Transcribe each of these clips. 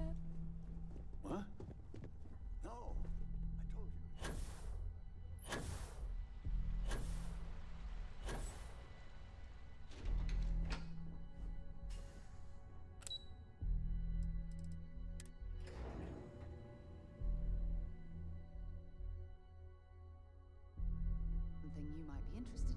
internet? What? No, I told you. Something you might be interested in.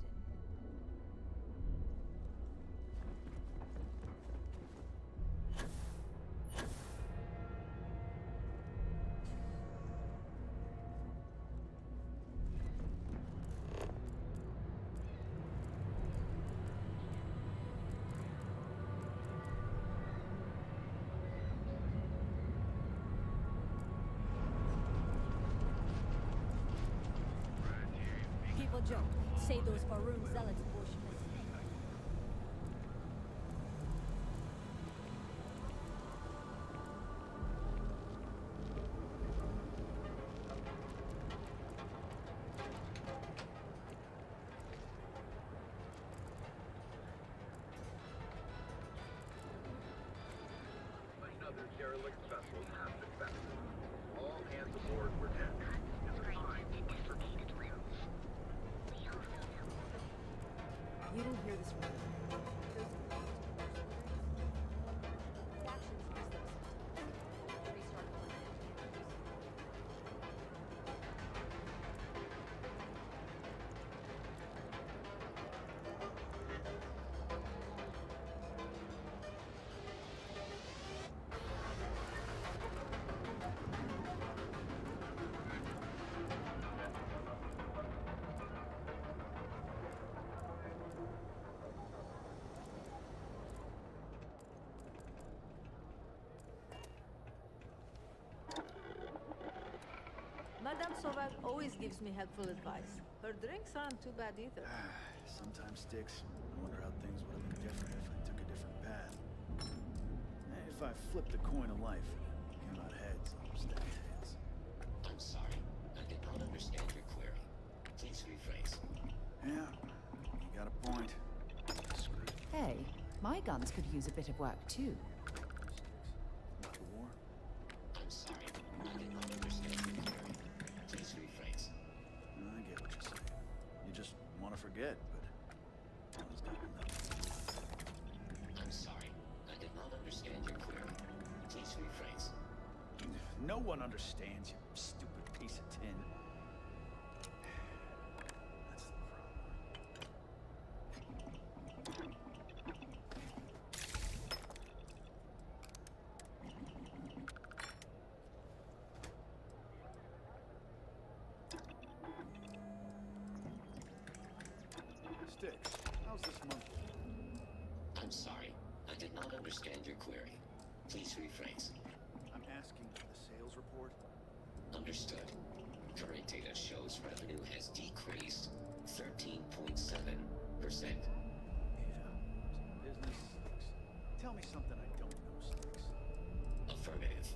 People joke, say those Faroon zealots worship a snake. Another derelict vessel has been found. All hands aboard were dead, and the time was for plans. You don't hear this from me. Factions use those systems. Restart calling it. Madame Sauvage always gives me helpful advice. Her drinks aren't too bad either. Sometimes, Sticks, I wonder how things would have been different if I took a different path. If I flipped a coin of life and it came out heads instead of tails. I'm sorry. I did not understand your query. Please rephrase. Yeah, you got a point. Screw it. Hey, my guns could use a bit of work too. Not the war. I'm sorry. I did not understand your query. Please rephrase. I get what you're saying. You just want to forget, but always got nothing. I'm sorry. I did not understand your query. Please rephrase. No one understands, you stupid piece of tin. That's the problem. Sticks, how's this month? I'm sorry. I did not understand your query. Please rephrase. I'm asking for the sales report. Understood. Current data shows revenue has decreased 13.7%. Yeah, some business sticks. Tell me something I don't know, Sticks. Affirmative.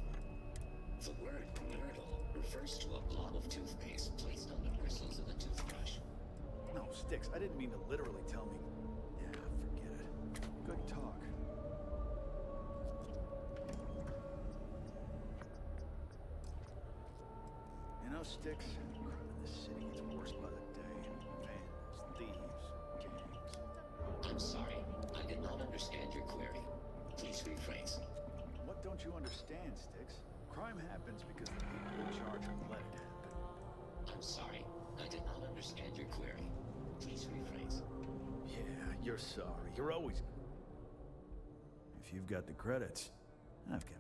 The word myrtle refers to a blob of toothpaste placed on the bristles of a toothbrush. No, Sticks, I didn't mean to literally tell me. Yeah, forget it. Good talk. You know, Sticks, crime in this city gets worse by the day. Vandals, thieves, gangs. I'm sorry. I did not understand your query. Please rephrase. What don't you understand, Sticks? Crime happens because the people in charge let it happen. I'm sorry. I did not understand your query. Please rephrase. Yeah, you're sorry. You're always... If you've got the credits, I've got...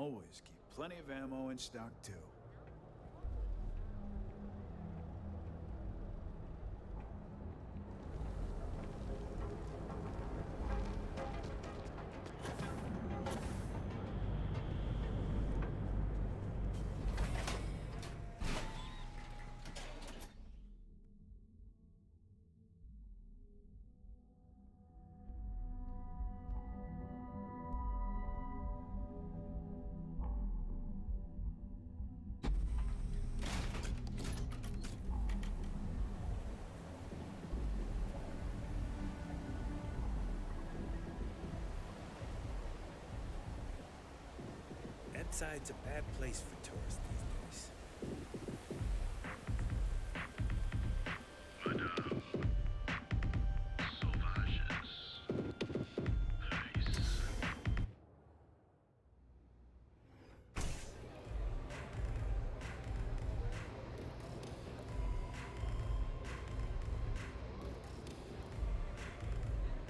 Always keep plenty of ammo in stock, too. That side's a bad place for tourists these days. Madame. Sauvages. Nice.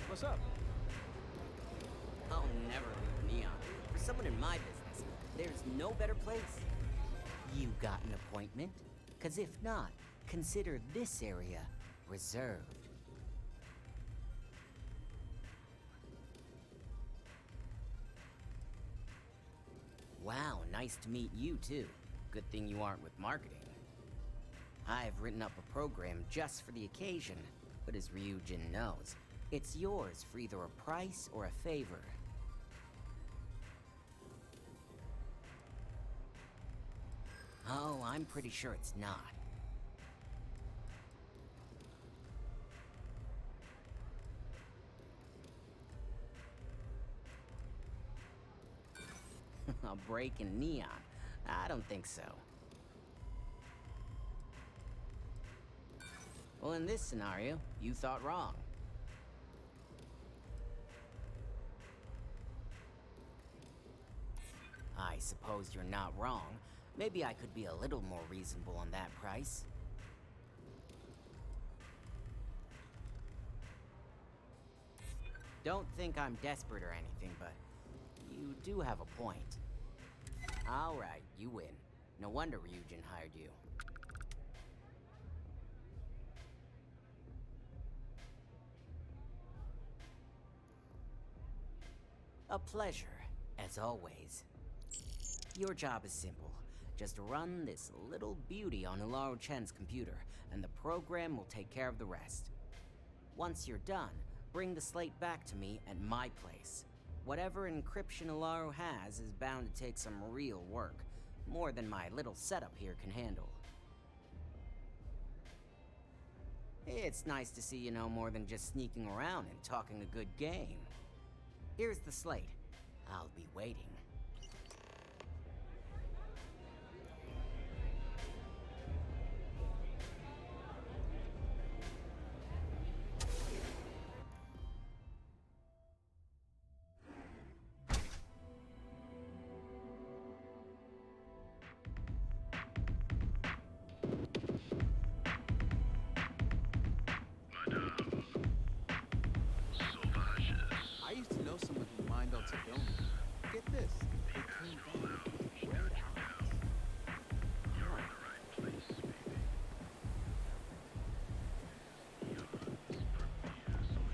What's up? I'll never leave Neon. For someone in my business, there's no better place. You got an appointment? 'Cause if not, consider this area reserved. Wow, nice to meet you too. Good thing you aren't with marketing. I've written up a program just for the occasion, but as Ryujin knows, it's yours for either a price or a favor. Oh, I'm pretty sure it's not. A break in Neon? I don't think so. Well, in this scenario, you thought wrong. I suppose you're not wrong. Maybe I could be a little more reasonable on that price. Don't think I'm desperate or anything, but you do have a point. All right, you win. No wonder Ryujin hired you. A pleasure, as always. Your job is simple. Just run this little beauty on Ularu Chen's computer, and the program will take care of the rest. Once you're done, bring the slate back to me at my place. Whatever encryption Ularu has is bound to take some real work, more than my little setup here can handle. It's nice to see you know more than just sneaking around and talking a good game. Here's the slate. I'll be waiting. Madame. Sauvages. I used to know someone who mined on Sedona. Get this, they came back. Red eyes. You're in the right place, baby. Neon's premier social.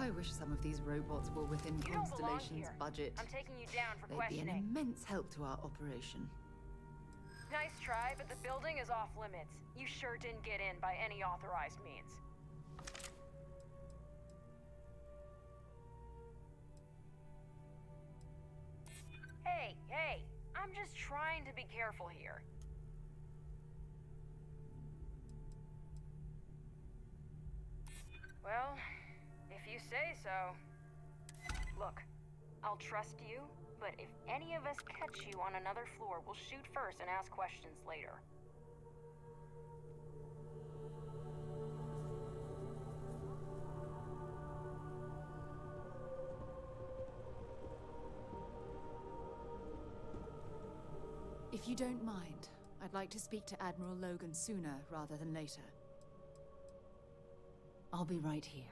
I wish some of these robots were within You don't belong Constellation's here. budget. I'm taking you down for They'd be an questioning. immense help to our operation. Nice try, but the building is off limits. You sure didn't get in by any authorized means. Hey, I'm just trying to be careful here. Well, if you say so. Look, I'll trust you, but if any of us catch you on another floor, we'll shoot first and ask questions later. If you don't mind, I'd like to speak to Admiral Logan sooner rather than later. I'll be right here.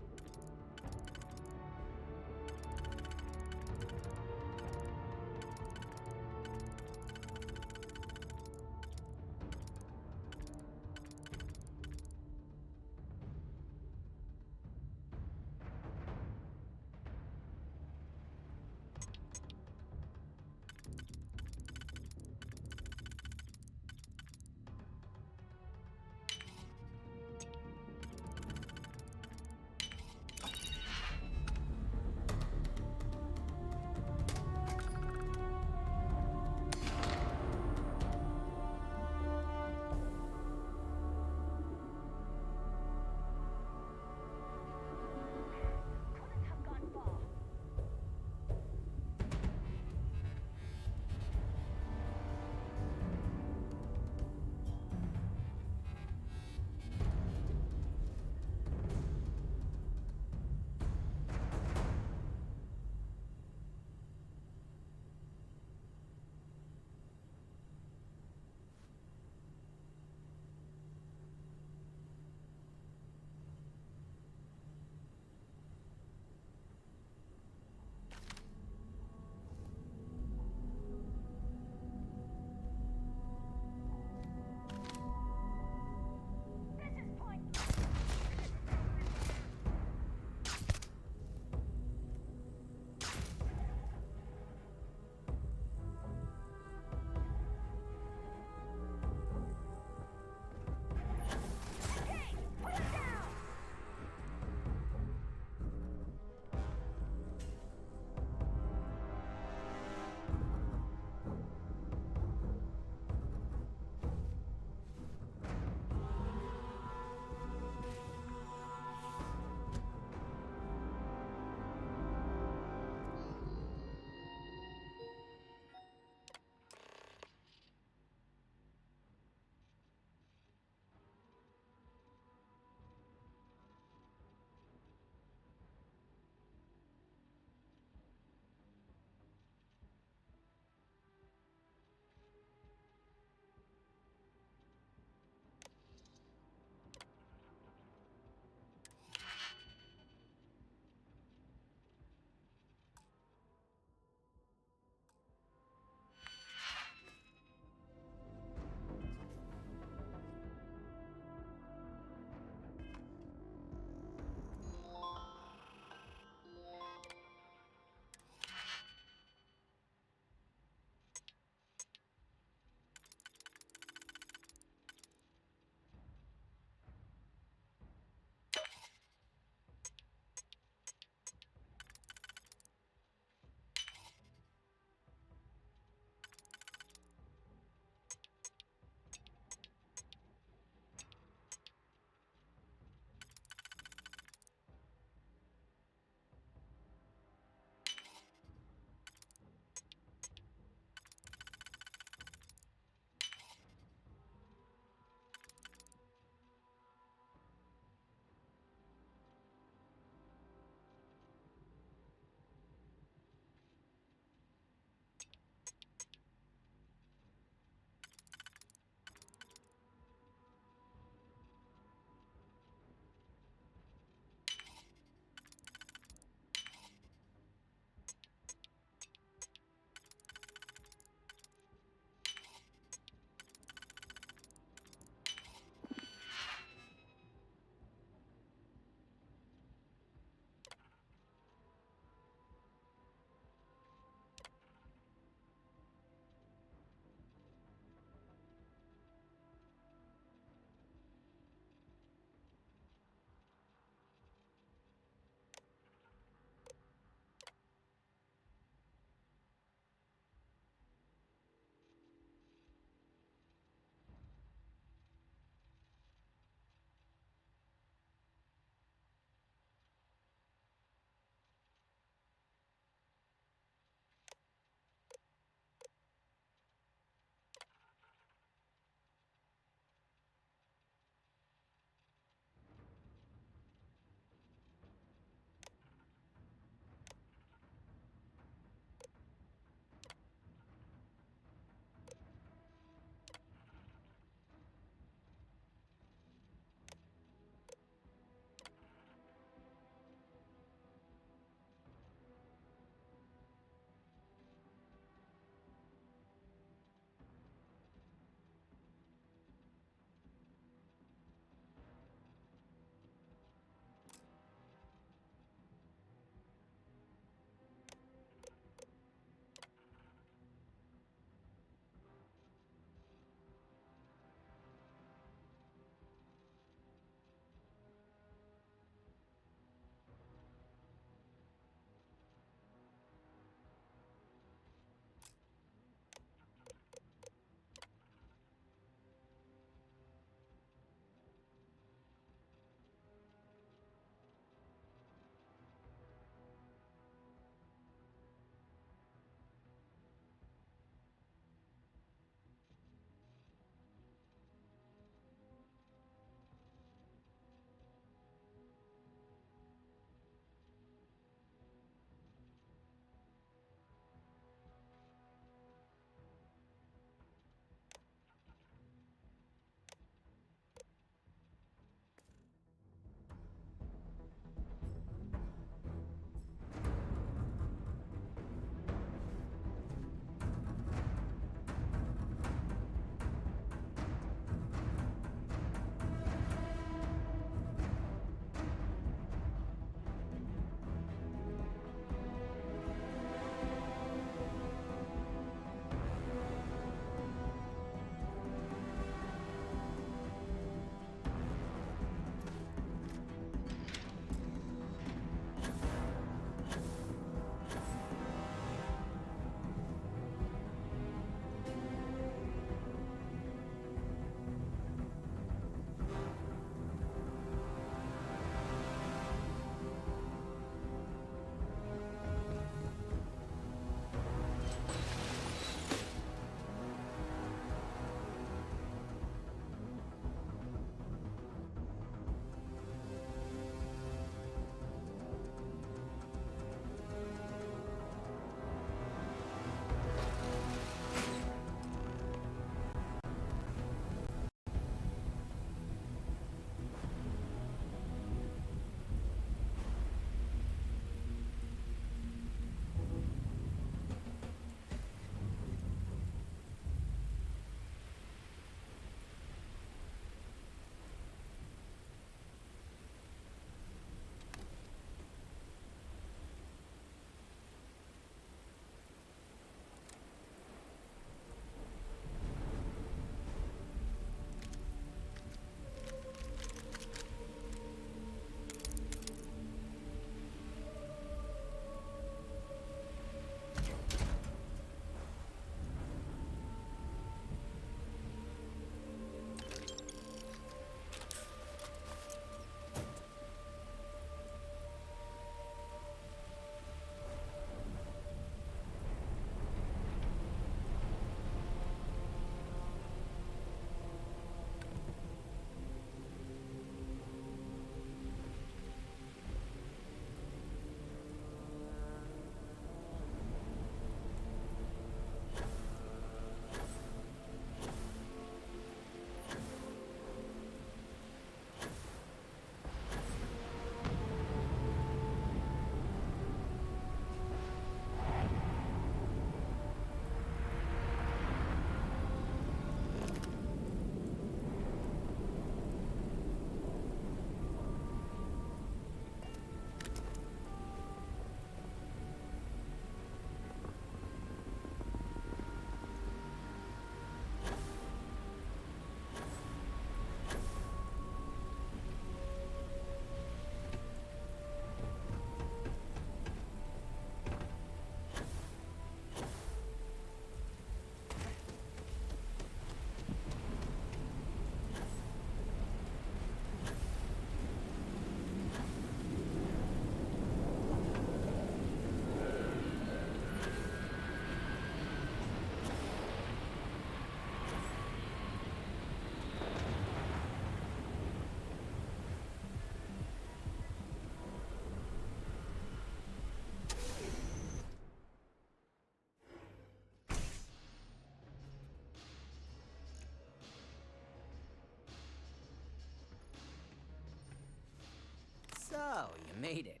So, you made it.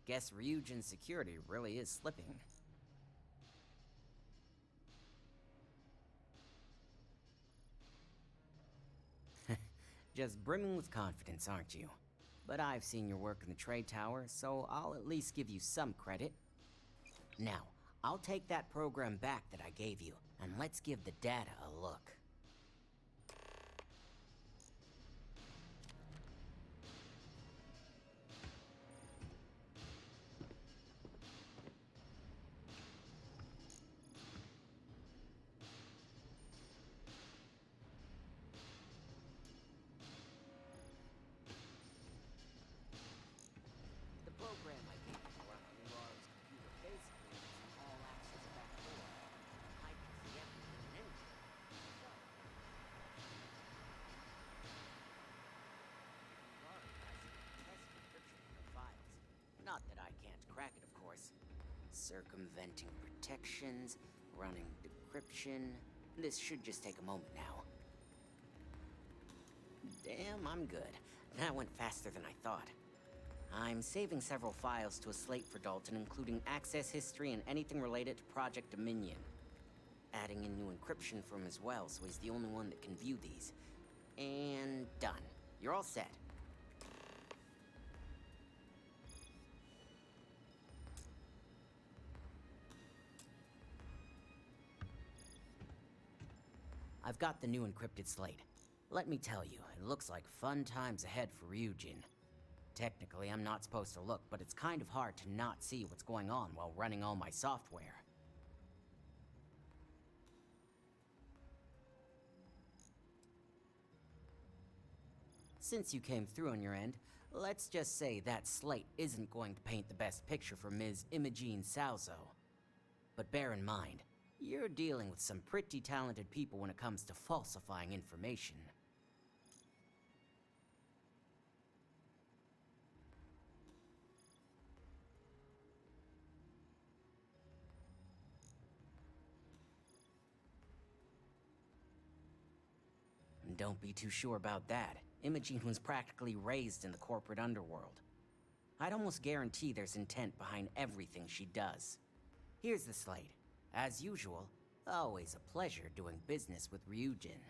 Guess Ryujin's security really is slipping. Just brimming with confidence, aren't you? But I've seen your work in the trade tower, so I'll at least give you some credit. Now, I'll take that program back that I gave you, and let's give the data a look. The program I gave you to run on Laura's computer basically is an all-access backdoor. I can see everything and anything. So, Laura has test encryption in her files. Not that I can't crack it, of course. Circumventing protections, running decryption. This should just take a moment now. Damn, I'm good. That went faster than I thought. I'm saving several files to a slate for Dalton, including access history and anything related to Project Dominion. Adding in new encryption for him as well, so he's the only one that can view these. And done. You're all set. I've got the new encrypted slate. Let me tell you, it looks like fun times ahead for Ryujin. Technically, I'm not supposed to look, but it's kind of hard to not see what's going on while running all my software. Since you came through on your end, let's just say that slate isn't going to paint the best picture for Ms. Imogene Salzo. But bear in mind, you're dealing with some pretty talented people when it comes to falsifying information. Don't be too sure about that. Imogene was practically raised in the corporate underworld. I'd almost guarantee there's intent behind everything she does. Here's the slate. As usual, always a pleasure doing business with Ryujin.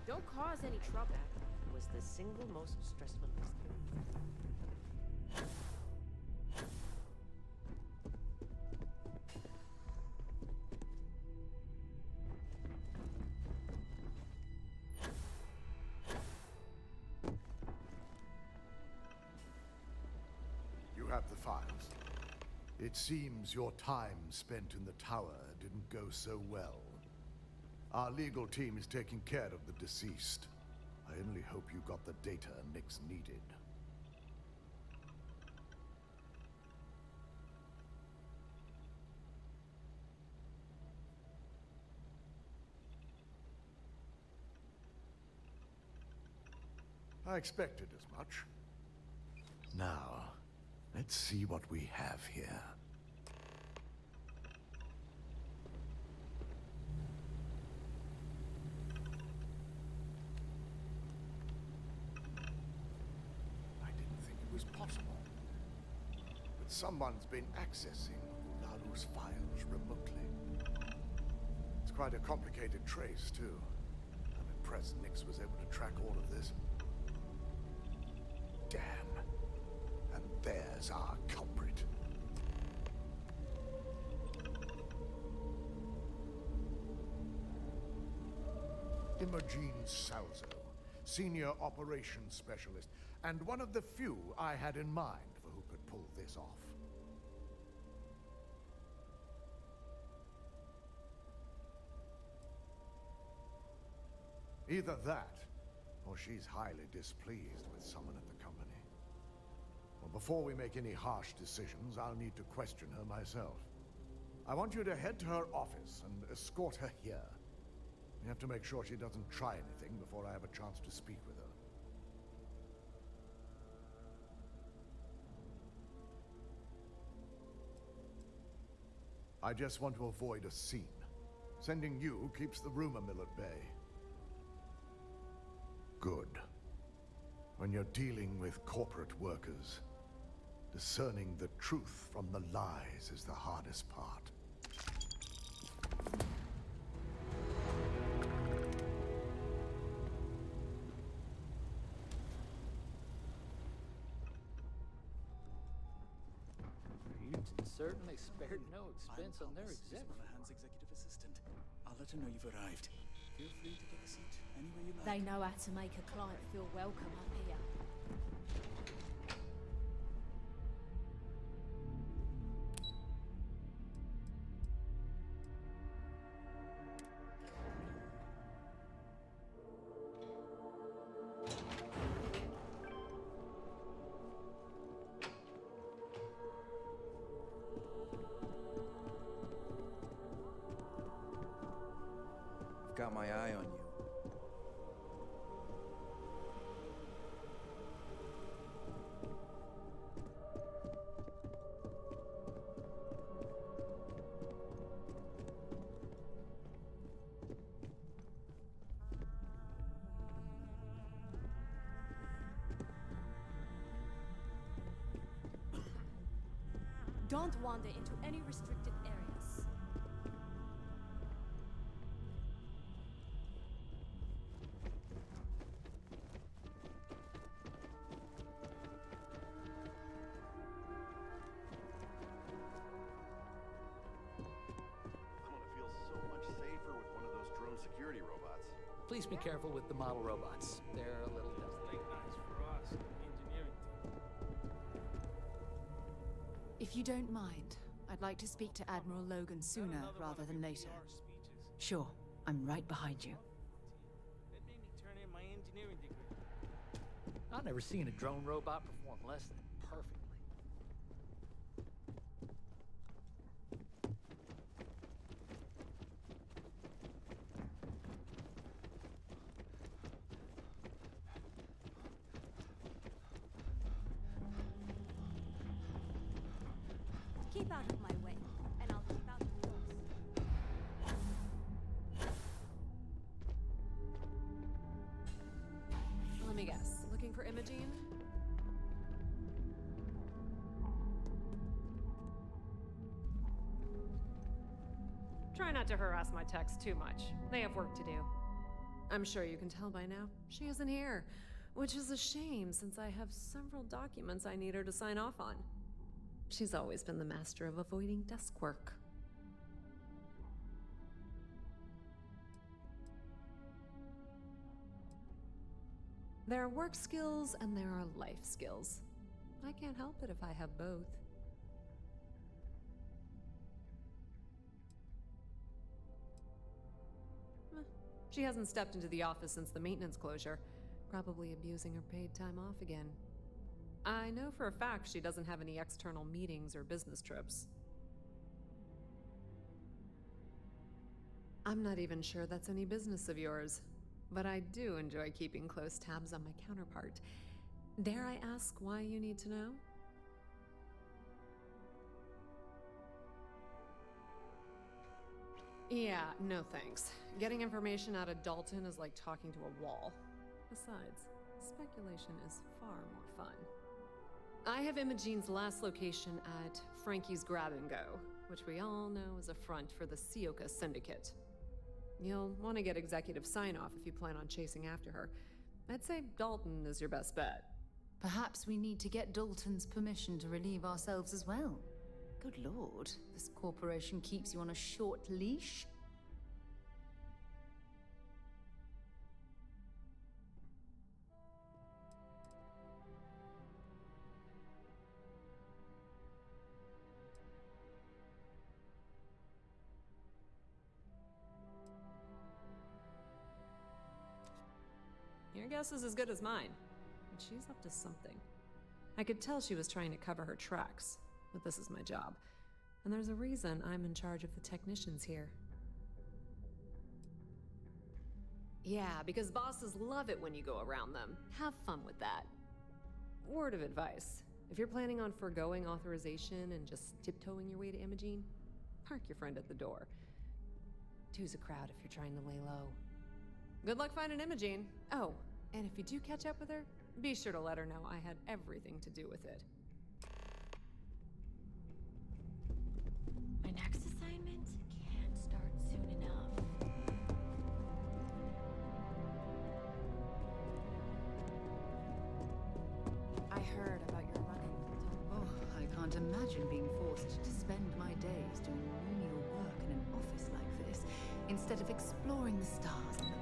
Don't cause any trouble. That was the single most stressful experience. You have the files. It seems your time spent in the tower didn't go so well. Our legal team is taking care of the deceased. I only hope you got the data Nix needed. I expected as much. Now, let's see what we have here. I didn't think it was possible. But someone's been accessing Ulalu's files remotely. It's quite a complicated trace, too. I'm impressed Nix was able to track all of this. Damn. And there's our culprit. Imogen Salzo, Senior Operations Specialist, and one of the few I had in mind for who could pull this off. Either that, or she's highly displeased with someone at the company. Well, before we make any harsh decisions, I'll need to question her myself. I want you to head to her office and escort her here. We have to make sure she doesn't try anything before I have a chance to speak with her. I just want to avoid a scene. Sending you keeps the rumor mill at bay. Good. When you're dealing with corporate workers, discerning the truth from the lies is the hardest part. Houston certainly spared no expense on their executive. Monahan's executive assistant. I'll let her know you've arrived. Feel free to take a seat anywhere you like. They know how to make a client feel welcome up here. Got my eye on you. Don't wander into any restricted areas. Security robots. Please be careful with the model robots. They're a little delicate. Nice for us, engineering team. If you don't mind, I'd like to speak to Admiral Logan sooner rather than later. Sure, I'm right behind you. That made me turn in my engineering degree. I've never seen a drone robot perform less than perfectly. Keep out of my way, and I'll keep out of yours. Let me guess. Looking for Imogene? Try not to harass my techs too much. They have work to do. I'm sure you can tell by now, she isn't here, which is a shame since I have several documents I need her to sign off on. She's always been the master of avoiding desk work. There are work skills and there are life skills. I can't help it if I have both. She hasn't stepped into the office since the maintenance closure, probably abusing her paid time off again. I know for a fact she doesn't have any external meetings or business trips. I'm not even sure that's any business of yours, but I do enjoy keeping close tabs on my counterpart. Dare I ask why you need to know? Yeah, no thanks. Getting information out of Dalton is like talking to a wall. Besides, speculation is far more fun. I have Imogene's last location at Frankie's Grab and Go, which we all know is a front for the Sioka Syndicate. You'll want to get executive sign-off if you plan on chasing after her. I'd say Dalton is your best bet. Perhaps we need to get Dalton's permission to relieve ourselves as well. Good lord, this corporation keeps you on a short leash. Your guess is as good as mine. And she's up to something. I could tell she was trying to cover her tracks, but this is my job. And there's a reason I'm in charge of the technicians here. Yeah, because bosses love it when you go around them. Have fun with that. Word of advice. If you're planning on forgoing authorization and just tiptoeing your way to Imogene, park your friend at the door. Two's a crowd if you're trying to lay low. Good luck finding Imogene. Oh, and if you do catch up with her, be sure to let her know I had everything to do with it. My next assignment can't start soon enough. I heard about your running. Oh, I can't imagine being forced to spend my days doing menial work in an office like this, instead of exploring the stars and the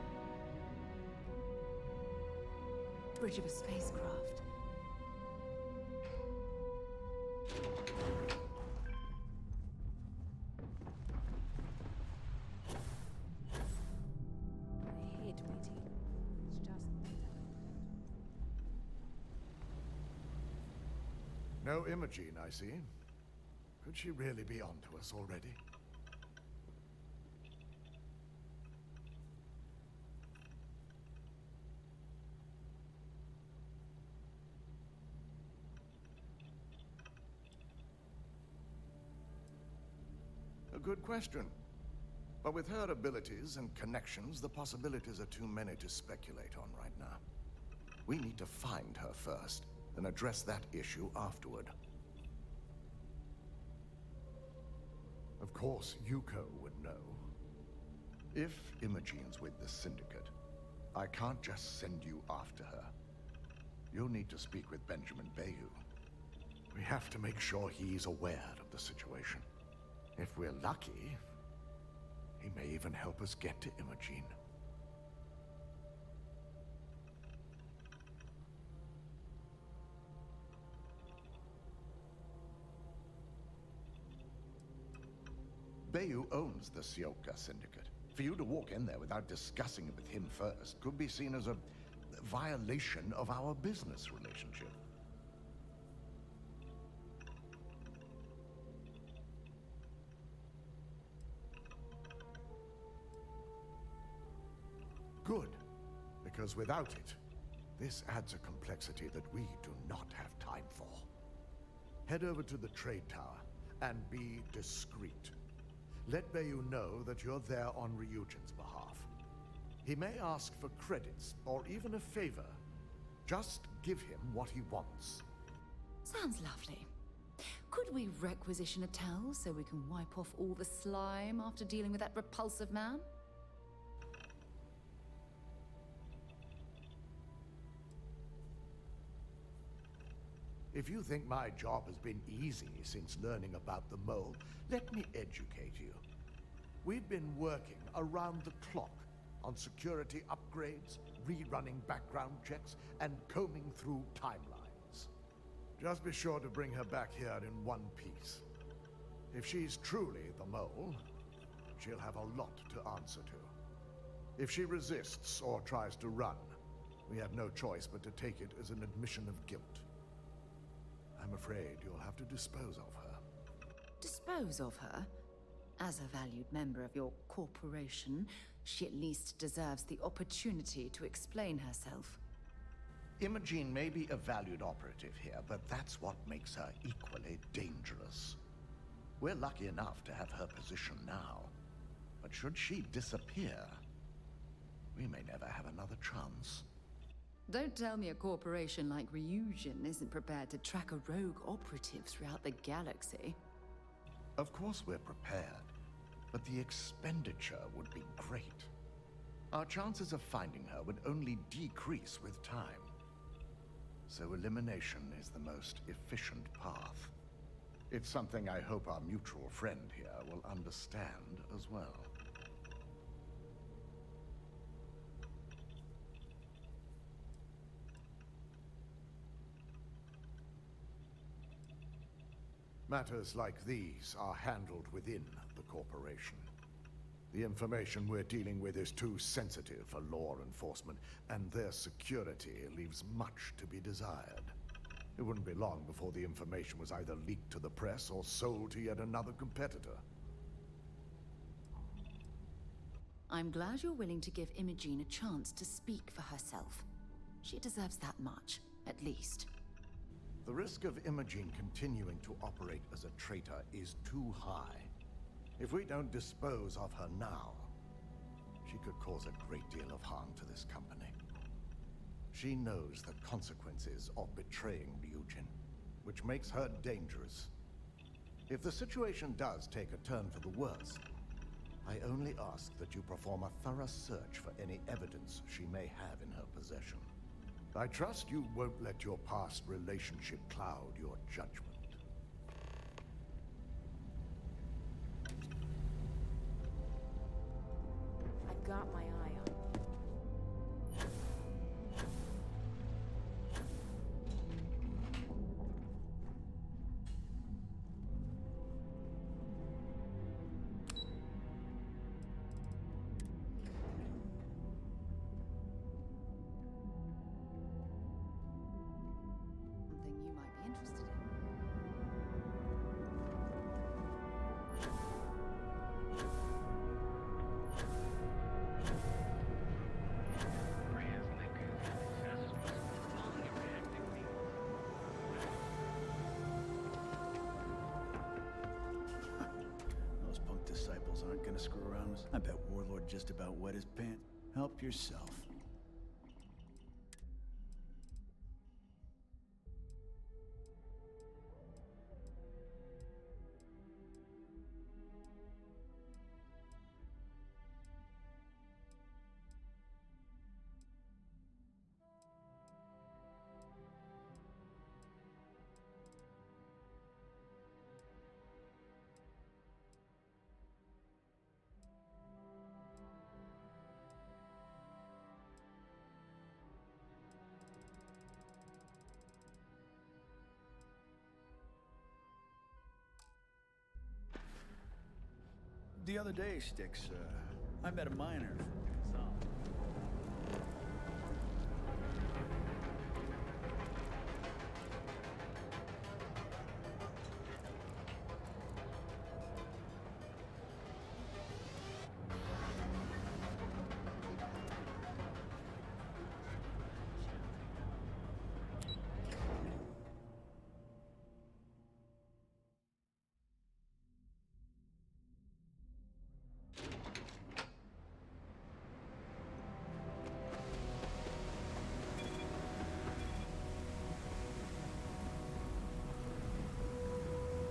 bridge of a spacecraft. I hate waiting. It's just No Imogene, I see. Could she really be onto us already? A good question. But with her abilities and connections, the possibilities are too many to speculate on right now. We need to find her first, and address that issue afterward. Of course, Yuko would know. If Imogene's with the Syndicate, I can't just send you after her. You'll need to speak with Benjamin Bayou. We have to make sure he's aware of the situation. If we're lucky, he may even help us get to Imogene. Bayou owns the Sioka Syndicate. For you to walk in there without discussing it with him first could be seen as a violation of our business relationship. Good, because without it, this adds a complexity that we do not have time for. Head over to the trade tower and be discreet. Let Bayou know that you're there on Ryujin's behalf. He may ask for credits or even a favor. Just give him what he wants. Sounds lovely. Could we requisition a towel so we can wipe off all the slime after dealing with that repulsive man? If you think my job has been easy since learning about the mole, let me educate you. We've been working around the clock on security upgrades, rerunning background checks, and combing through timelines. Just be sure to bring her back here in one piece. If she's truly the mole, she'll have a lot to answer to. If she resists or tries to run, we have no choice but to take it as an admission of guilt. I'm afraid you'll have to dispose of her. Dispose of her? As a valued member of your corporation, she at least deserves the opportunity to explain herself. Imogene may be a valued operative here, but that's what makes her equally dangerous. We're lucky enough to have her position now, but should she disappear, we may never have another chance. Don't tell me a corporation like Ryujin isn't prepared to track a rogue operative throughout the galaxy. Of course we're prepared, but the expenditure would be great. Our chances of finding her would only decrease with time. So elimination is the most efficient path. It's something I hope our mutual friend here will understand as well. Matters like these are handled within the corporation. The information we're dealing with is too sensitive for law enforcement, and their security leaves much to be desired. It wouldn't be long before the information was either leaked to the press or sold to yet another competitor. I'm glad you're willing to give Imogene a chance to speak for herself. She deserves that much, at least. The risk of Imogene continuing to operate as a traitor is too high. If we don't dispose of her now, she could cause a great deal of harm to this company. She knows the consequences of betraying Ryujin, which makes her dangerous. If the situation does take a turn for the worse, I only ask that you perform a thorough search for any evidence she may have in her possession. I trust you won't let your past relationship cloud your judgment. I've got my eye on you. Something you might be interested in. Those punk disciples aren't gonna screw around. I bet Warlord just about wet his pants. Help yourself. The other day, Styx, I met a miner from Gonzales.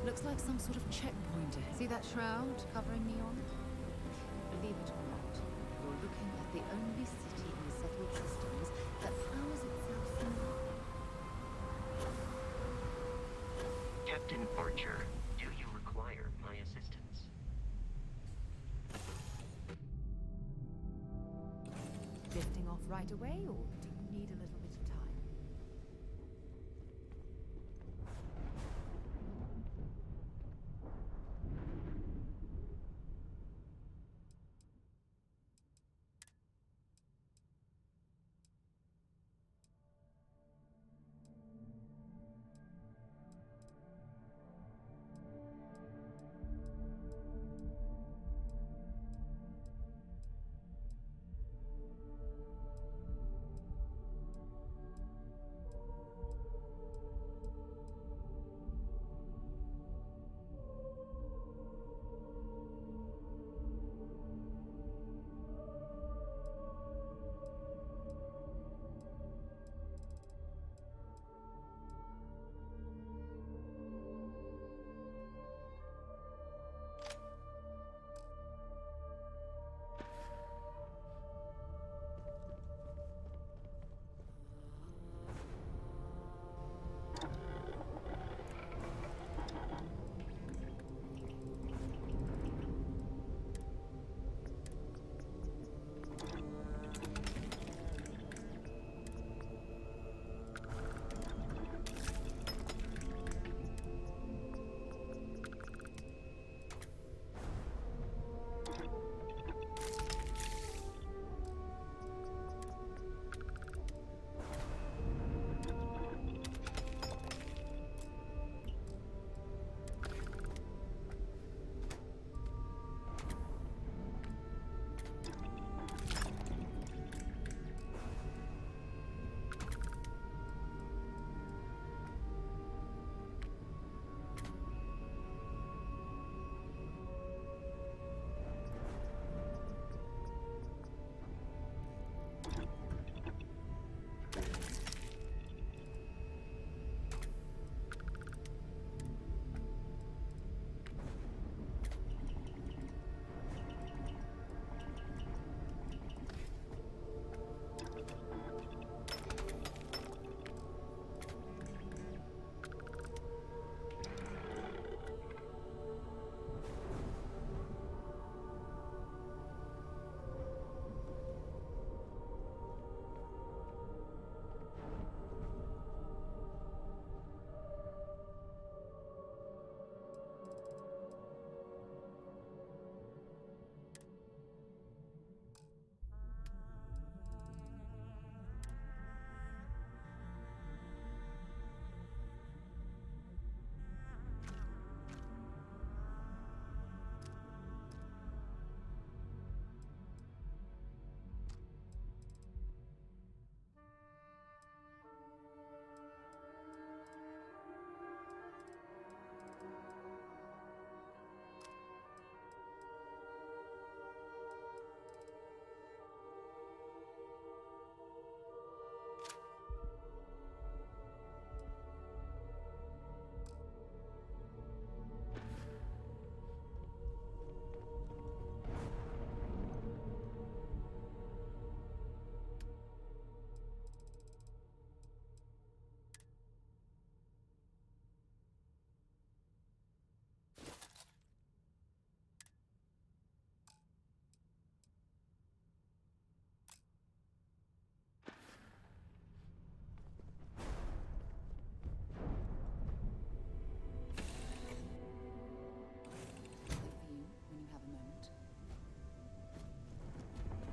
Looks like some sort of checkpoint. See that shroud covering neon? Believe it or not, you're looking at the only city in the settled systems that powers itself from love. Archer, do you require my assistance? Drifting off right away, or do you need a little bit of time?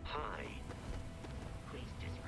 Hi. Please disregard.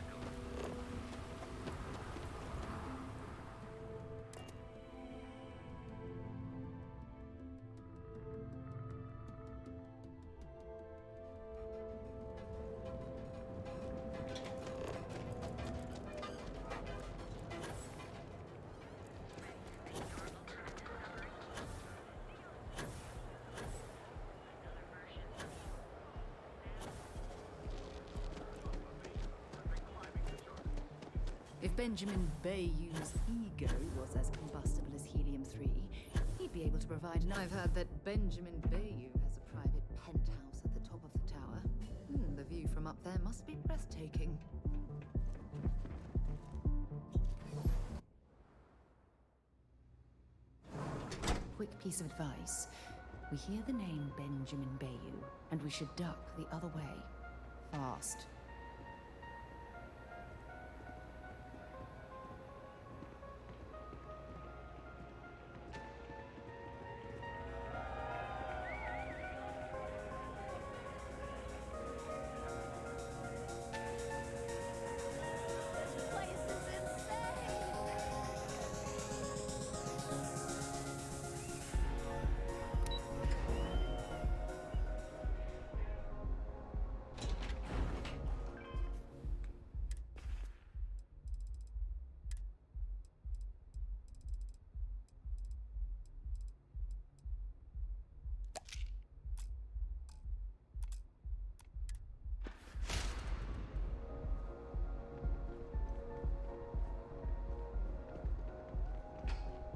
If Benjamin Bayou's ego was as combustible as helium-3, he'd be able to provide an... I've heard that Benjamin Bayou has a private penthouse at the top of the tower. The view from up there must be breathtaking. Quick piece of advice. We hear the name Benjamin Bayou, and we should duck the other way. Fast.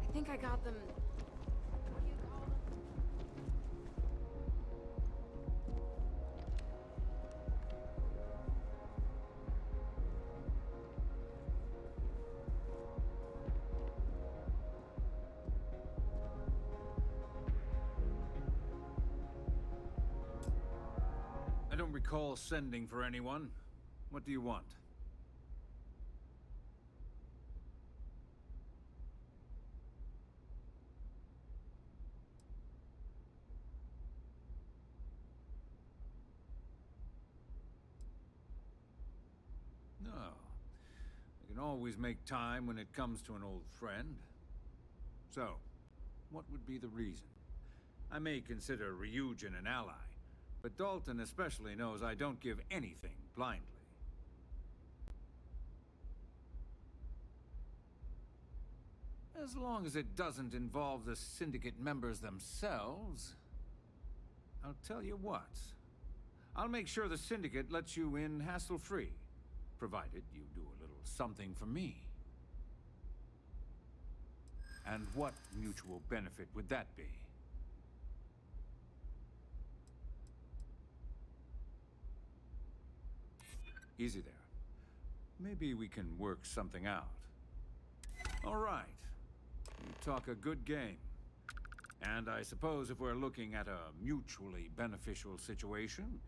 I think I got them. What do you call them? I don't recall sending for anyone. What do you want? No. I can always make time when it comes to an old friend. So, what would be the reason? I may consider Ryujin an ally, but Dalton especially knows I don't give anything blindly. As long as it doesn't involve the Syndicate members themselves, I'll tell you what. I'll make sure the Syndicate lets you in hassle-free, provided you do a little something for me. And what mutual benefit would that be? Easy there. Maybe we can work something out. All right. You talk a good game. And I suppose if we're looking at a mutually beneficial situation,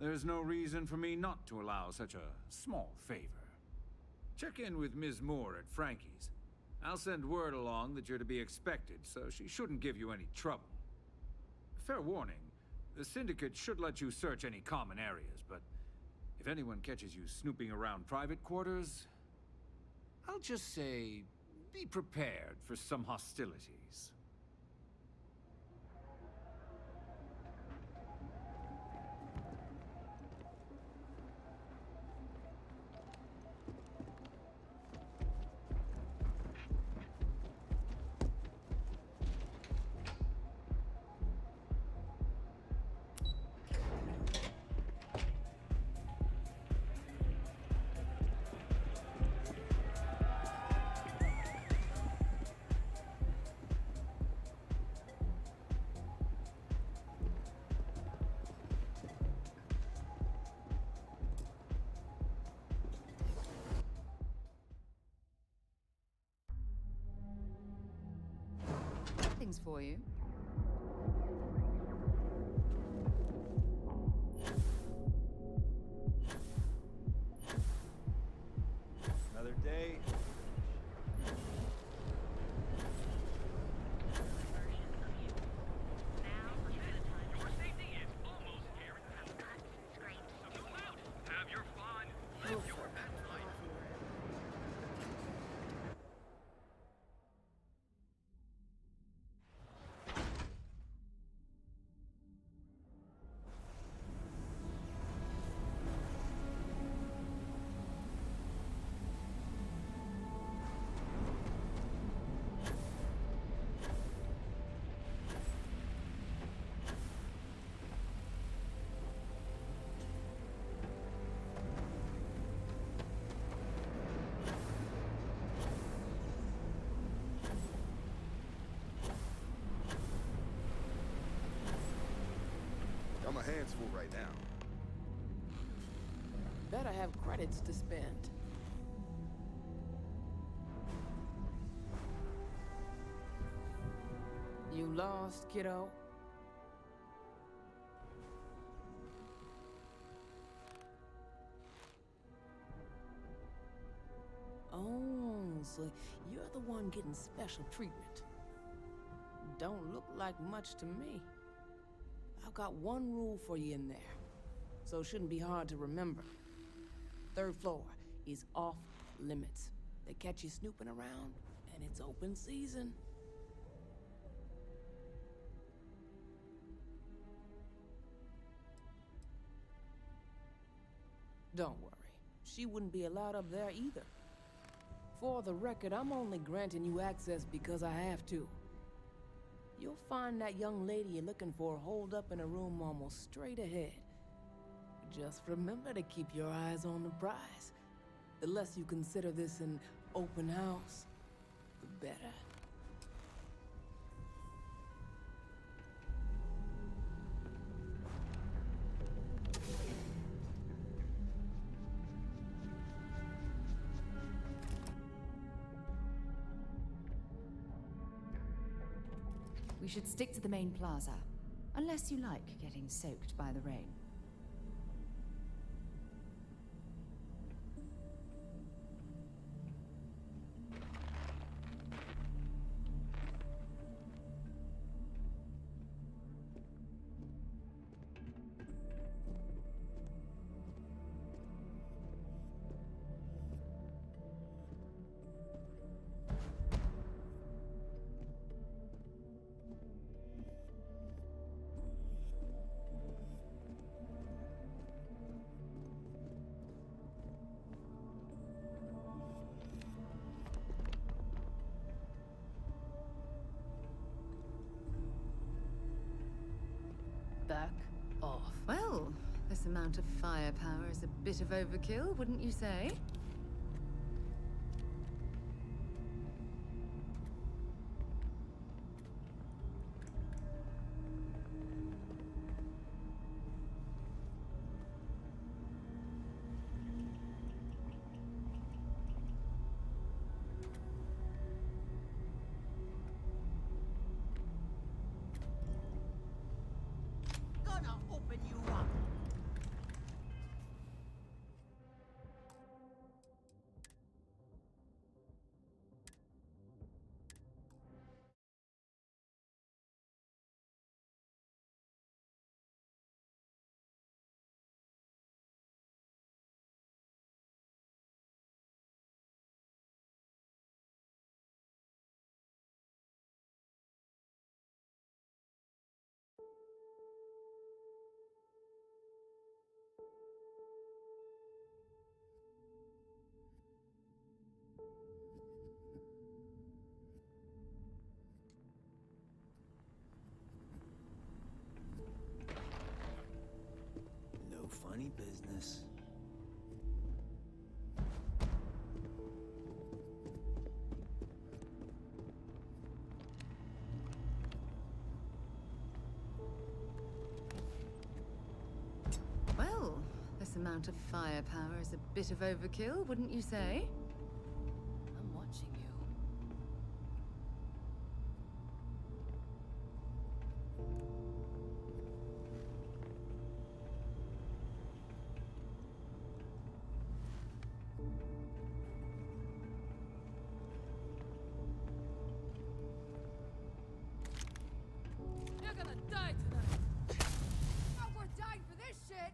there's no reason for me not to allow such a small favor. Check in with Ms. Moore at Frankie's. I'll send word along that you're to be expected, so she shouldn't give you any trouble. Fair warning, the Syndicate should let you search any common areas, but if anyone catches you snooping around private quarters, I'll just say, be prepared for some hostilities. Things for you. Another day. Your safety is almost guaranteed. So move out. Have your fun. Live your best life. Got my hands full right now. Bet I have credits to spend. You you lost, kiddo? Oh, so you're the one getting special treatment. Don't look like much to me. I've got one rule for you in there, so it shouldn't be hard to remember. Third floor is off limits. They catch you snooping around, and it's open season. Don't worry, she wouldn't be allowed up there either. For the record, I'm only granting you access because I have to. You'll find that young lady you're looking for holed up in a room almost straight ahead. Just remember to keep your eyes on the prize. The less you consider this an open house, the better. We should stick to the main plaza, unless you like getting soaked by the rain. Back off. Well, this amount of firepower is a bit of overkill, wouldn't you say? Gonna open you up. No funny business. Well, this amount of firepower is a bit of overkill, wouldn't you say? I'm watching you. You're gonna die tonight. Not worth dying for this shit.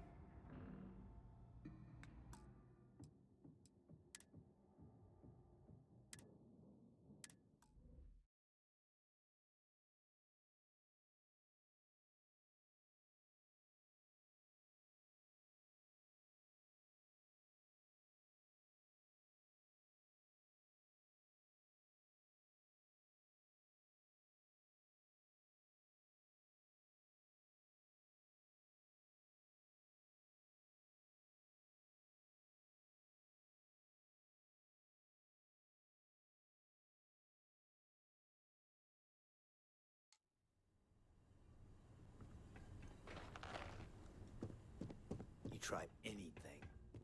You try anything,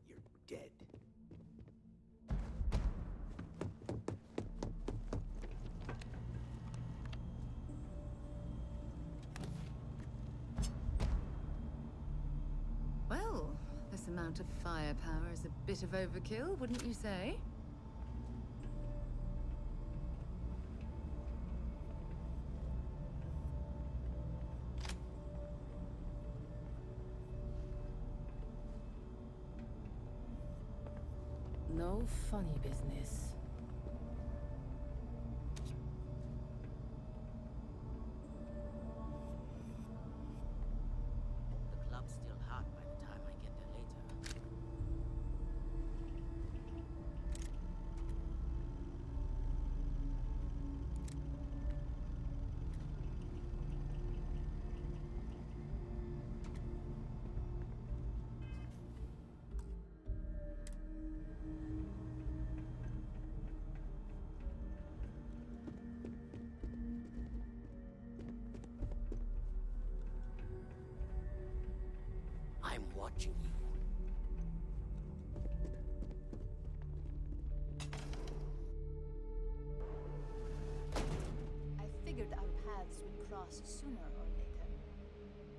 you're dead. amount of firepower is a bit of overkill, wouldn't you say? No funny business. The club's still hot by the time I get there later. I'm watching you. I figured our paths would cross sooner or later.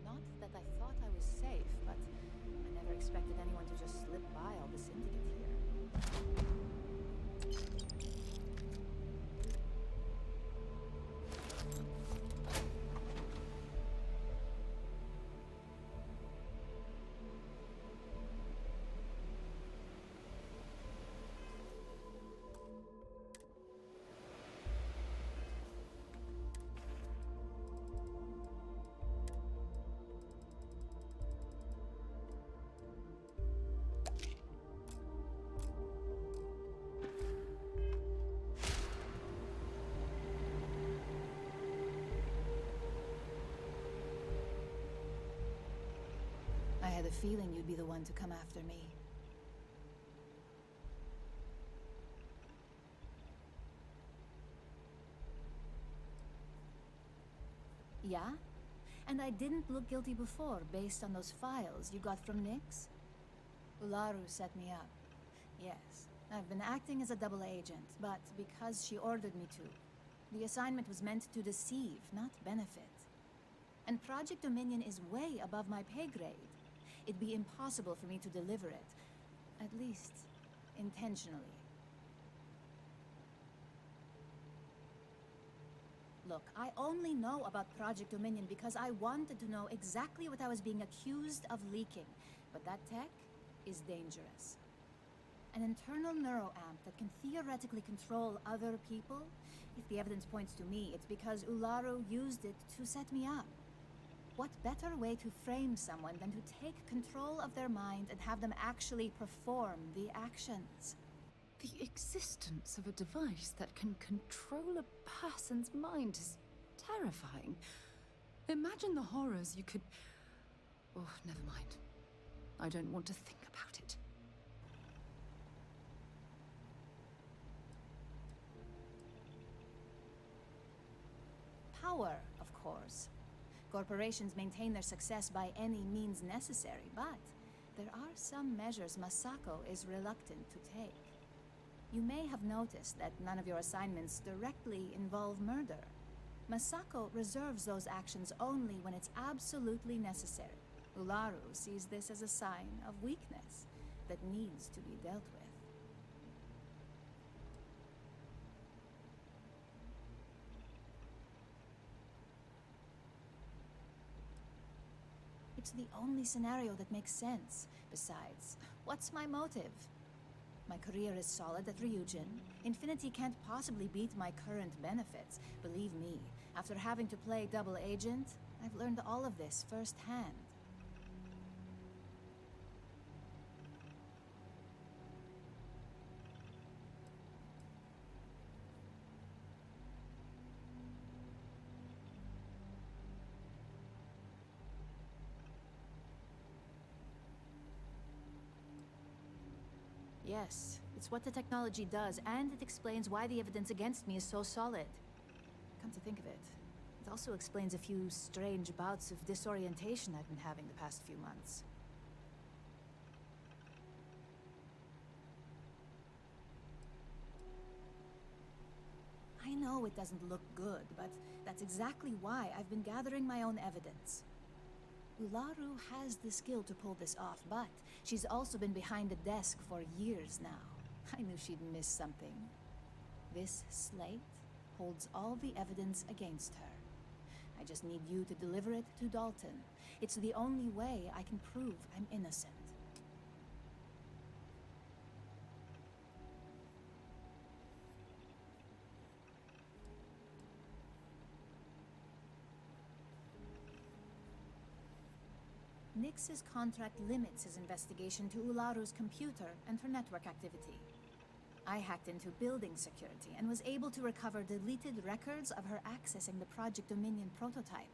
Not that I thought I was safe, but I never expected anyone to just slip by all the syndicate here. I had a feeling you'd be the one to come after me. Yeah? And I didn't look guilty before, based on those files you got from Nyx? Ularu set me up. Yes, I've been acting as a double agent, but because she ordered me to. The assignment was meant to deceive, not benefit. And Project Dominion is way above my pay grade. It'd be impossible for me to deliver it. At least, intentionally. Look, I only know about Project Dominion because I wanted to know exactly what I was being accused of leaking. But that tech is dangerous. An internal neuroamp that can theoretically control other people? If the evidence points to me, it's because Ularu used it to set me up. What better way to frame someone than to take control of their mind and have them actually perform the actions? The existence of a device that can control a person's mind is terrifying. Imagine the horrors you could... Oh, never mind. I don't want to think about it. Power, of course. Corporations maintain their success by any means necessary, but there are some measures Masako is reluctant to take. You may have noticed that none of your assignments directly involve murder. Masako reserves those actions only when it's absolutely necessary. Ularu sees this as a sign of weakness that needs to be dealt with. It's the only scenario that makes sense. Besides, what's my motive? My career is solid at Ryujin. Infinity can't possibly beat my current benefits. Believe me, after having to play double agent, I've learned all of this firsthand. Yes, it's what the technology does, and it explains why the evidence against me is so solid. Come to think of it, it also explains a few strange bouts of disorientation I've been having the past few months. I know it doesn't look good, but that's exactly why I've been gathering my own evidence. Ularu has the skill to pull this off, but she's also been behind the desk for years now. I knew she'd miss something. This slate holds all the evidence against her. I just need you to deliver it to Dalton. It's the only way I can prove I'm innocent. Nix's contract limits his investigation to Ularu's computer and her network activity. I hacked into building security and was able to recover deleted records of her accessing the Project Dominion prototype.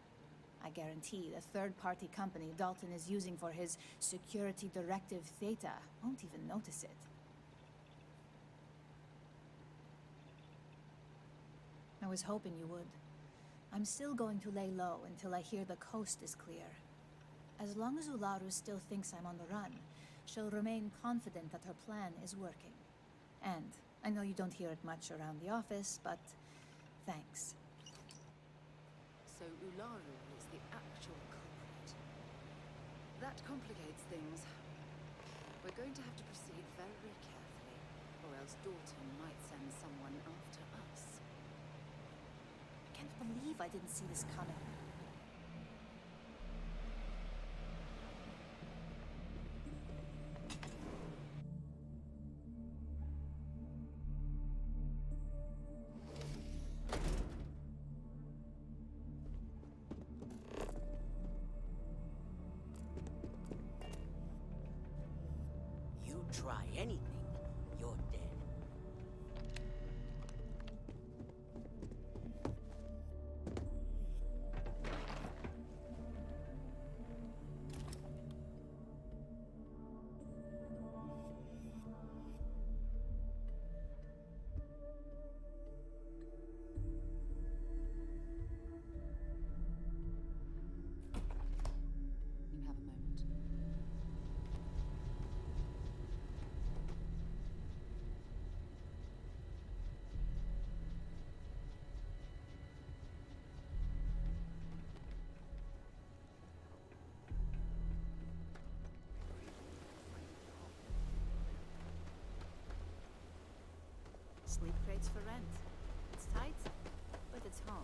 I guarantee the third-party company Dalton is using for his security directive Theta won't even notice it. I was hoping you would. I'm still going to lay low until I hear the coast is clear. As long as Ularu still thinks I'm on the run, she'll remain confident that her plan is working. And I know you don't hear it much around the office, but thanks. So Ularu is the actual culprit. That complicates things. We're going to have to proceed very carefully, or else Dalton might send someone after us. I can't believe I didn't see this coming. Try anything, you're dead. You have a moment. Sleep crates for rent. It's tight, but it's home.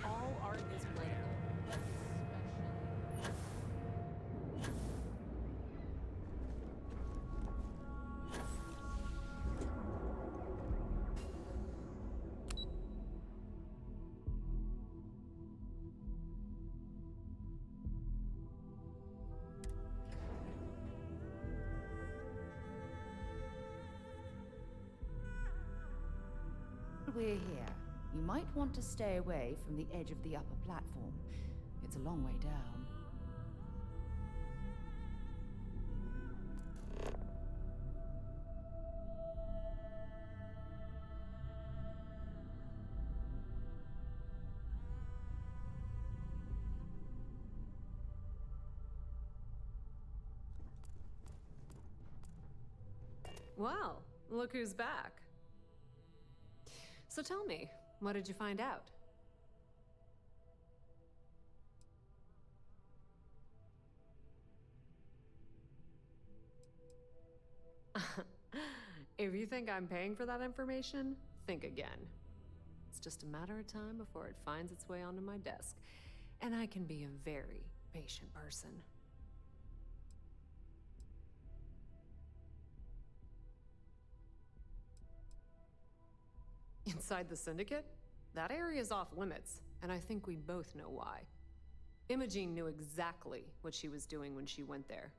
All art is political. We're here. You might want to stay away from the edge of the upper platform. It's a long way down. Well, look who's back. So tell me, what did you find out? If you think I'm paying for that information, think again. It's just a matter of time before it finds its way onto my desk, and I can be a very patient person. Inside the Syndicate? That area is off limits, and I think we both know why. Imogene knew exactly what she was doing when she went there.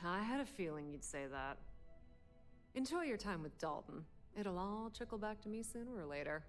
I had a feeling you'd say that. Enjoy your time with Dalton. It'll all trickle back to me sooner or later.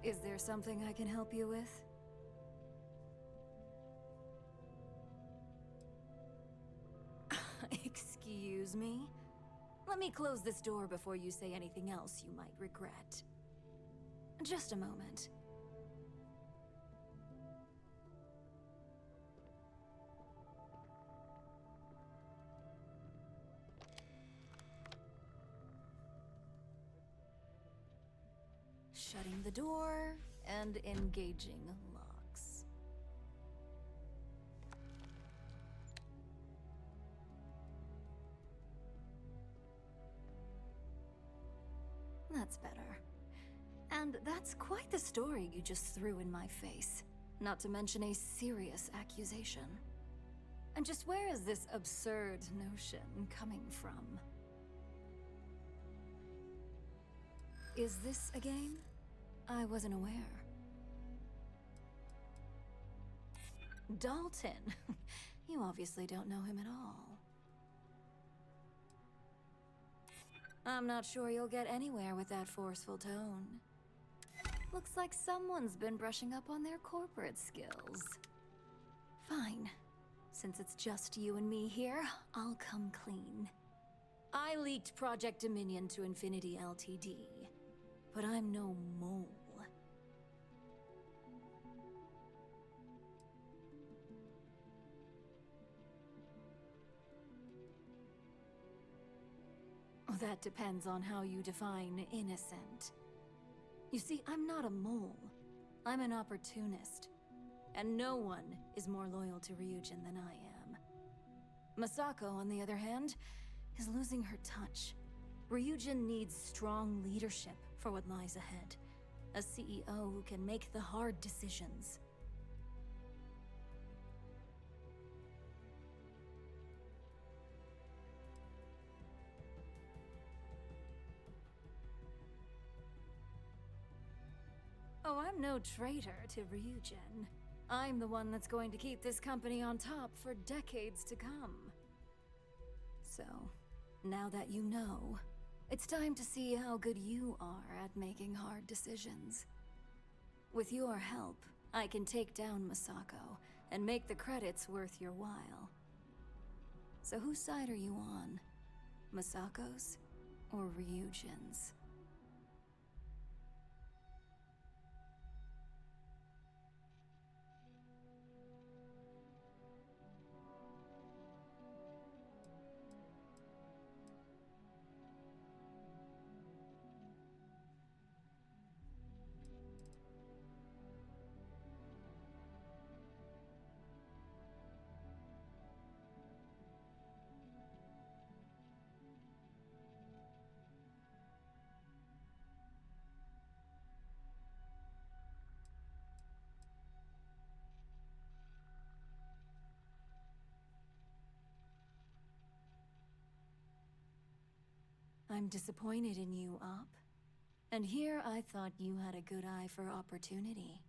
Is there something I can help you with? Excuse me? Let me close this door before you say anything else you might regret. Just a moment. Shutting the door and engaging locks. That's better. And that's quite the story you just threw in my face. Not to mention a serious accusation. And just where is this absurd notion coming from? Is this a game? I wasn't aware. Dalton. You obviously don't know him at all. I'm not sure you'll get anywhere with that forceful tone. Looks like someone's been brushing up on their corporate skills. Fine. Since it's just you and me here, I'll come clean. I leaked Project Dominion to Infinity Ltd. But I'm no mole. That depends on how you define innocent. You see, I'm not a mole. I'm an opportunist. And no one is more loyal to Ryujin than I am. Masako, on the other hand, is losing her touch. Ryujin needs strong leadership for what lies ahead. A CEO who can make the hard decisions. Oh, I'm no traitor to Ryujin. I'm the one that's going to keep this company on top for decades to come. So, now that you know, it's time to see how good you are at making hard decisions. With your help, I can take down Masako and make the credits worth your while. So whose side are you on? Masako's or Ryujin's? I'm disappointed in you, Op. And here I thought you had a good eye for opportunity.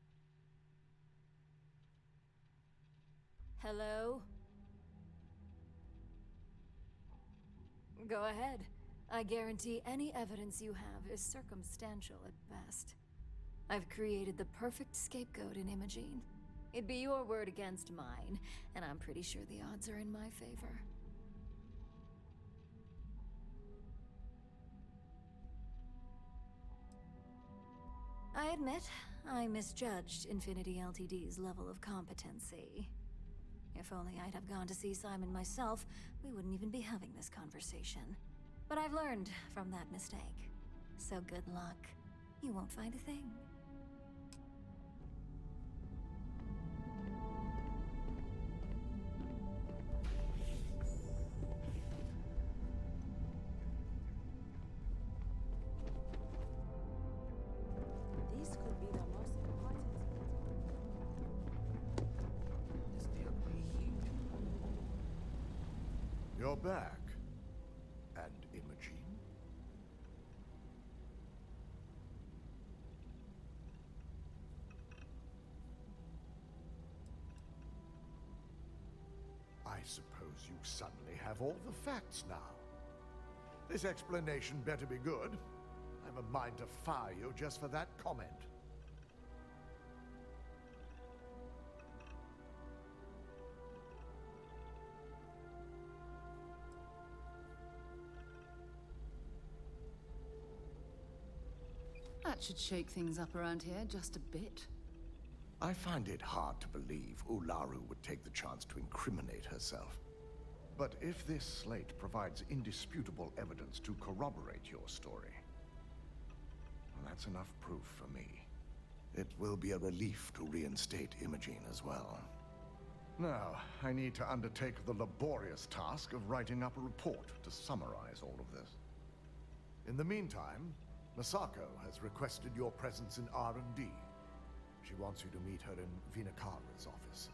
Hello? Go ahead. I guarantee any evidence you have is circumstantial at best. I've created the perfect scapegoat in Imogene. It'd be your word against mine, and I'm pretty sure the odds are in my favor. I admit, I misjudged Infinity Ltd's level of competency. If only I'd have gone to see Simon myself, we wouldn't even be having this conversation. But I've learned from that mistake. So good luck. You won't find a thing. This could be the most important. This deal could be huge. You're back. And Imogene? I suppose you suddenly have all the facts now. This explanation better be good. I'm a mind to fire you just for that comment. That should shake things up around here just a bit. I find it hard to believe Ularu would take the chance to incriminate herself. But if this slate provides indisputable evidence to corroborate your story, well, that's enough proof for me. It will be a relief to reinstate Imogene as well. Now, I need to undertake the laborious task of writing up a report to summarize all of this. In the meantime, Masako has requested your presence in R&D. She wants you to meet her in Vinakara's office.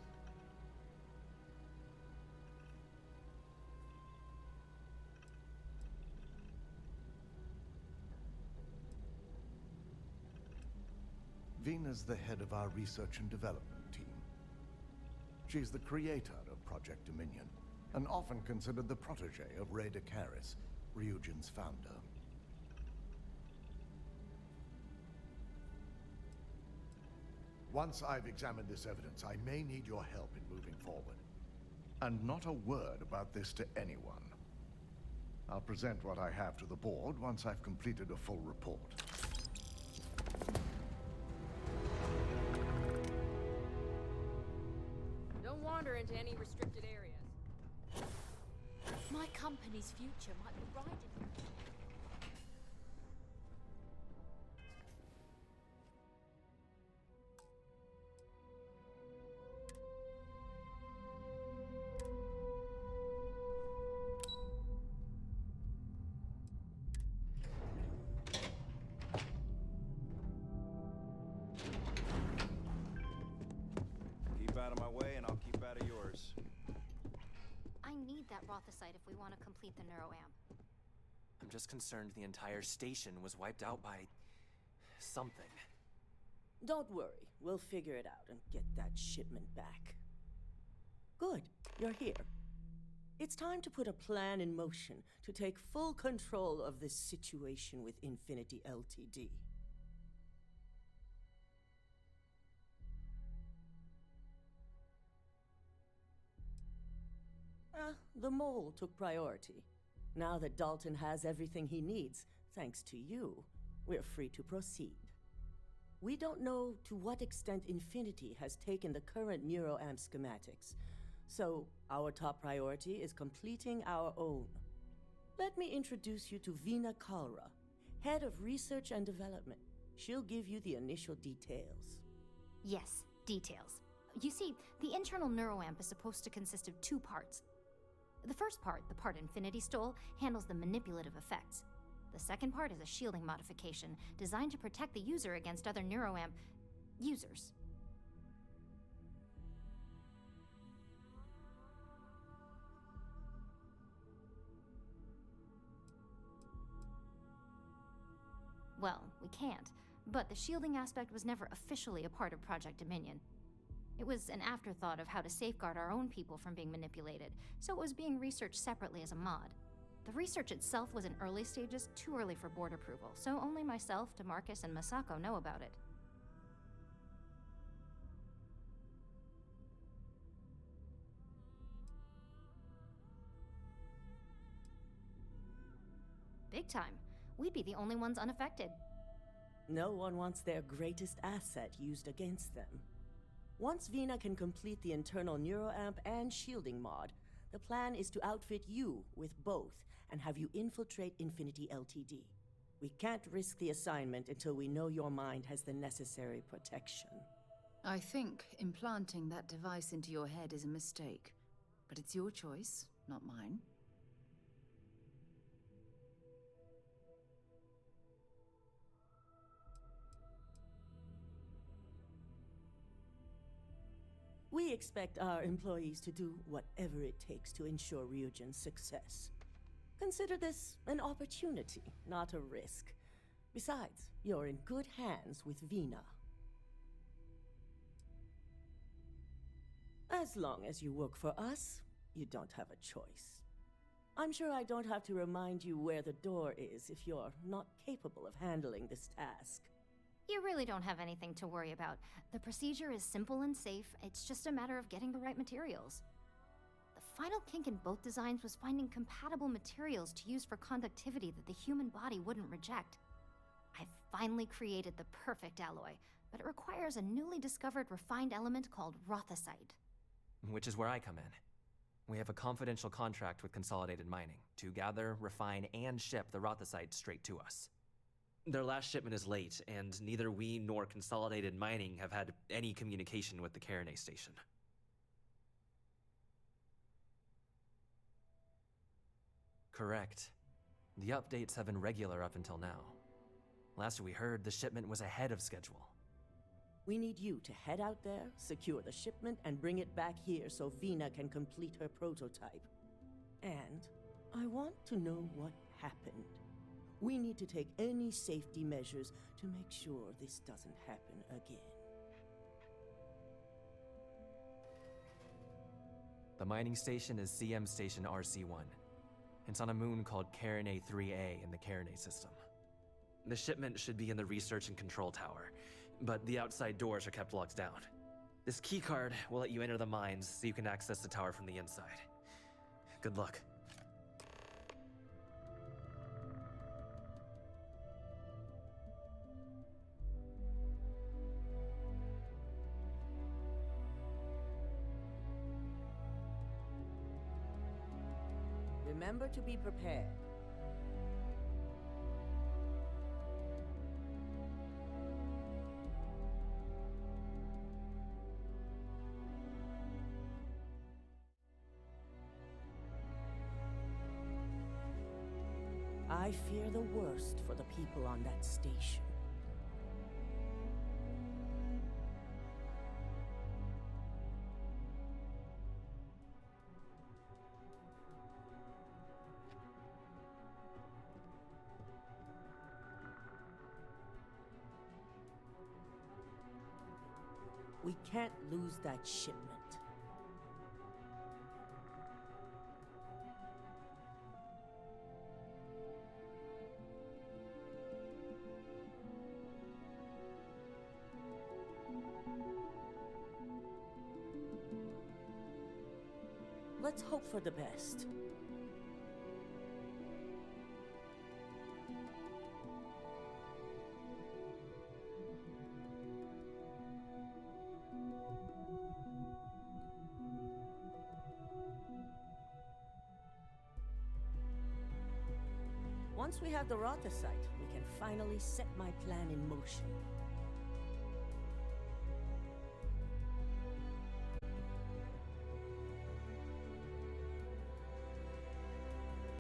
Vina's the head of our research and development team. She's the creator of Project Dominion, and often considered the protege of Ray DeCaris, Ryujin's founder. Once I've examined this evidence, I may need your help in moving forward. And not a word about this to anyone. I'll present what I have to the board once I've completed a full report. Don't wander into any restricted areas. My company's future might be right in here. Out of my way and I'll keep out of yours. I need that Rothosite if we want to complete the neuroamp. I'm just concerned the entire station was wiped out by something. Don't worry, we'll figure it out and get that shipment back. Good, you're here. It's time to put a plan in motion to take full control of this situation with Infinity Ltd. The mole took priority. Now that Dalton has everything he needs, thanks to you, we're free to proceed. We don't know to what extent Infinity has taken the current neuroamp schematics, so our top priority is completing our own. Let me introduce you to Vina Kalra, Head of Research and Development. She'll give you the initial details. Yes, details. You see, the internal neuroamp is supposed to consist of two parts. The first part, the part Infinity stole, handles the manipulative effects. The second part is a shielding modification designed to protect the user against other neuroamp users. Well, we can't, but the shielding aspect was never officially a part of Project Dominion. It was an afterthought of how to safeguard our own people from being manipulated, so it was being researched separately as a mod. The research itself was in early stages, too early for board approval, so only myself, DeMarcus, and Masako know about it. Big time. We'd be the only ones unaffected. No one wants their greatest asset used against them. Once Vina can complete the internal neuroamp and shielding mod, the plan is to outfit you with both and have you infiltrate Infinity Ltd. We can't risk the assignment until we know your mind has the necessary protection. I think implanting that device into your head is a mistake, but it's your choice, not mine. We expect our employees to do whatever it takes to ensure Ryujin's success. Consider this an opportunity, not a risk. Besides, you're in good hands with Vina. As long as you work for us, you don't have a choice. I'm sure I don't have to remind you where the door is if you're not capable of handling this task. You really don't have anything to worry about. The procedure is simple and safe. It's just a matter of getting the right materials. The final kink in both designs was finding compatible materials to use for conductivity that the human body wouldn't reject. I've finally created the perfect alloy, but it requires a newly discovered refined element called rothosite. Which is where I come in. We have a confidential contract with Consolidated Mining to gather, refine, and ship the rothosite straight to us. Their last shipment is late, and neither we nor Consolidated Mining have had any communication with the Carinay station. Correct. The updates have been regular up until now. Last we heard, the shipment was ahead of schedule. We need you to head out there, secure the shipment, and bring it back here so Vina can complete her prototype. And I want to know what happened. We need to take any safety measures to make sure this doesn't happen again. The mining station is CM Station RC-1. It's on a moon called Carinay 3A in the Carinay system. The shipment should be in the research and control tower, but the outside doors are kept locked down. This keycard will let you enter the mines so you can access the tower from the inside. Good luck. Remember to be prepared. I fear the worst for the people on that station. We can't lose that shipment. Let's hope for the best. Once we have the rothosite, we can finally set my plan in motion.